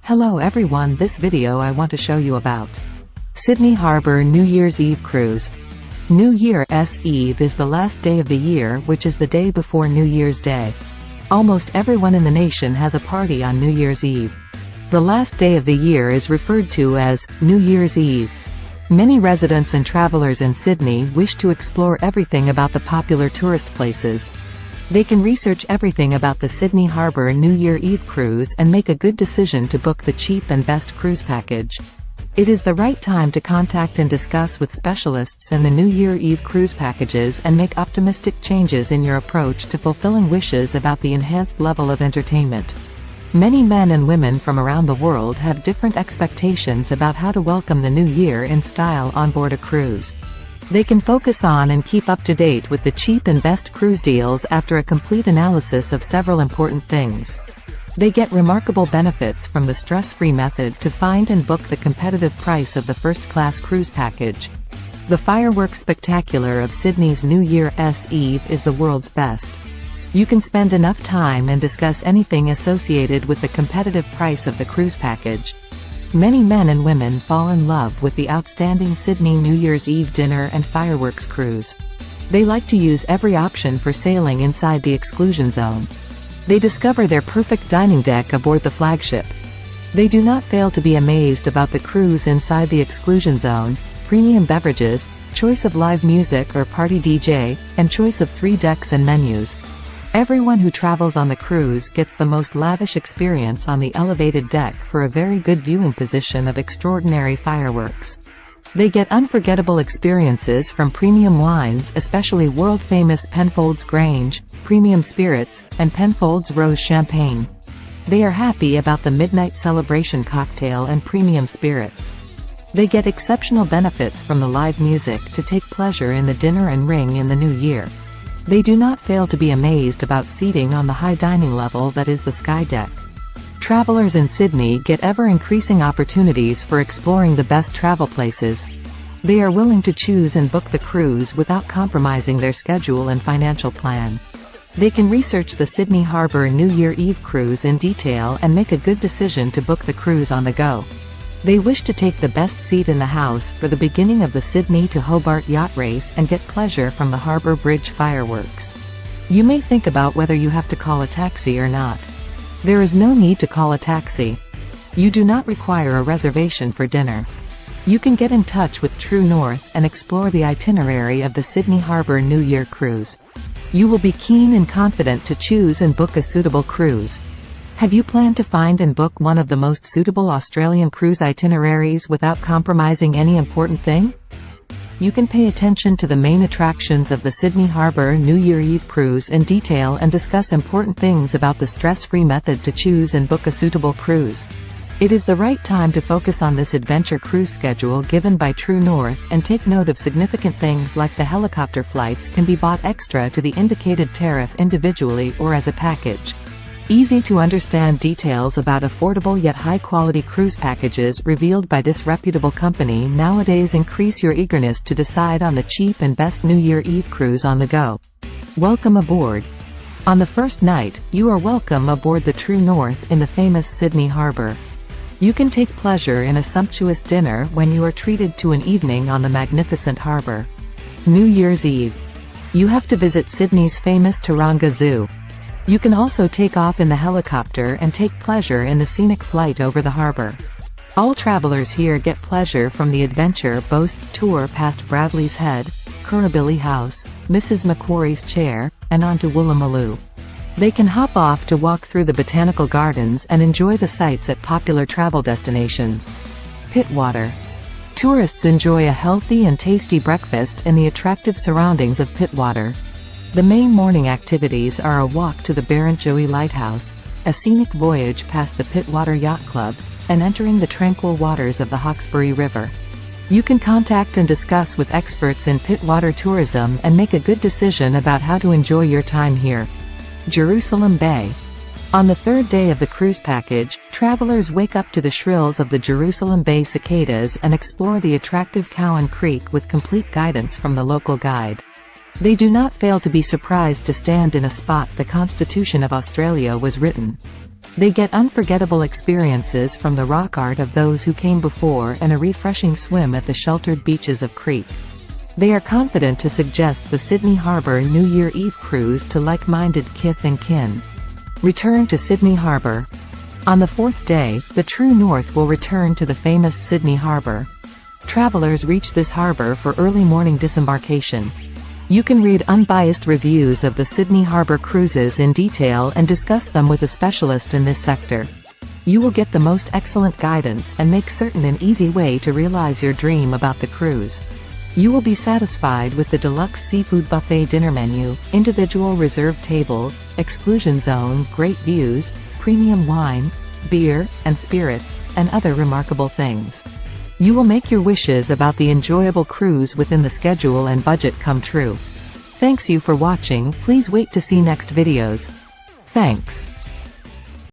Hello everyone, this video I want to show you about Sydney Harbour New Year's Eve Cruise. New Year's Eve is the last day of the year, which is the day before New Year's Day. Almost everyone in the nation has a party on New Year's Eve. The last day of the year is referred to as New Year's Eve. Many residents and travelers in Sydney wish to explore everything about the popular tourist places. They can research everything about the Sydney Harbour New Year Eve cruise and make a good decision to book the cheap and best cruise package. It is the right time to contact and discuss with specialists in the New Year Eve cruise packages and make optimistic changes in your approach to fulfilling wishes about the enhanced level of entertainment. Many men and women from around the world have different expectations about how to welcome the new year in style on board a cruise. They can focus on and keep up to date with the cheap and best cruise deals after a complete analysis of several important things. They get remarkable benefits from the stress-free method to find and book the competitive price of the first-class cruise package. The fireworks spectacular of Sydney's New Year's Eve is the world's best. You can spend enough time and discuss anything associated with the competitive price of the cruise package. Many men and women fall in love with the outstanding Sydney New Year's Eve dinner and fireworks cruise. They like to use every option for sailing inside the exclusion zone. They discover their perfect dining deck aboard the flagship. They do not fail to be amazed about the cruise inside the exclusion zone, premium beverages, choice of live music or party DJ, and choice of 3 decks and menus. Everyone who travels on the cruise gets the most lavish experience on the elevated deck for a very good viewing position of extraordinary fireworks. They get unforgettable experiences from premium wines, especially world-famous Penfolds Grange, premium spirits, and Penfolds Rose Champagne. They are happy about the midnight celebration cocktail and premium spirits. They get exceptional benefits from the live music to take pleasure in the dinner and ring in the new year. They do not fail to be amazed about seating on the high dining level that is the sky deck. Travelers in Sydney get ever-increasing opportunities for exploring the best travel places. They are willing to choose and book the cruise without compromising their schedule and financial plan. They can research the Sydney Harbour New Year Eve cruise in detail and make a good decision to book the cruise on the go. They wish to take the best seat in the house for the beginning of the Sydney to Hobart yacht race and get pleasure from the Harbour Bridge fireworks. You may think about whether you have to call a taxi or not. There is no need to call a taxi. You do not require a reservation for dinner. You can get in touch with True North and explore the itinerary of the Sydney Harbour New Year cruise. You will be keen and confident to choose and book a suitable cruise. Have you planned to find and book one of the most suitable Australian cruise itineraries without compromising any important thing? You can pay attention to the main attractions of the Sydney Harbour New Year Eve cruise in detail and discuss important things about the stress-free method to choose and book a suitable cruise. It is the right time to focus on this adventure cruise schedule given by True North and take note of significant things like the helicopter flights can be bought extra to the indicated tariff individually or as a package. Easy to understand details about affordable yet high-quality cruise packages revealed by this reputable company nowadays increase your eagerness to decide on the cheap and best New Year Eve cruise on the go. Welcome aboard. On the first night, you are welcome aboard the True North in the famous Sydney Harbour. You can take pleasure in a sumptuous dinner when you are treated to an evening on the magnificent harbour. New Year's Eve. You have to visit Sydney's famous Taronga Zoo. You can also take off in the helicopter and take pleasure in the scenic flight over the harbour. All travelers here get pleasure from the adventure boasts tour past Bradley's Head, Currabilly House, Mrs. Macquarie's Chair, and on to Woolloomooloo. They can hop off to walk through the botanical gardens and enjoy the sights at popular travel destinations. Pittwater. Tourists enjoy a healthy and tasty breakfast in the attractive surroundings of Pittwater. The main morning activities are a walk to the Barrenjoey Lighthouse, a scenic voyage past the Pittwater Yacht Clubs, and entering the tranquil waters of the Hawkesbury River. You can contact and discuss with experts in Pittwater tourism and make a good decision about how to enjoy your time here. Jerusalem Bay. On the third day of the cruise package, travelers wake up to the shrills of the Jerusalem Bay cicadas and explore the attractive Cowan Creek with complete guidance from the local guide. They do not fail to be surprised to stand in a spot the Constitution of Australia was written. They get unforgettable experiences from the rock art of those who came before and a refreshing swim at the sheltered beaches of Crete. They are confident to suggest the Sydney Harbour New Year Eve cruise to like-minded kith and kin. Return to Sydney Harbour. On the fourth day, the true north will return to the famous Sydney Harbour. Travelers reach this harbour for early morning disembarkation. You can read unbiased reviews of the Sydney Harbour cruises in detail and discuss them with a specialist in this sector. You will get the most excellent guidance and make certain an easy way to realize your dream about the cruise. You will be satisfied with the deluxe seafood buffet dinner menu, individual reserved tables, exclusion zone, great views, premium wine, beer, and spirits, and other remarkable things. You will make your wishes about the enjoyable cruise within the schedule and budget come true. Thanks you for watching. Please wait to see next videos. Thanks.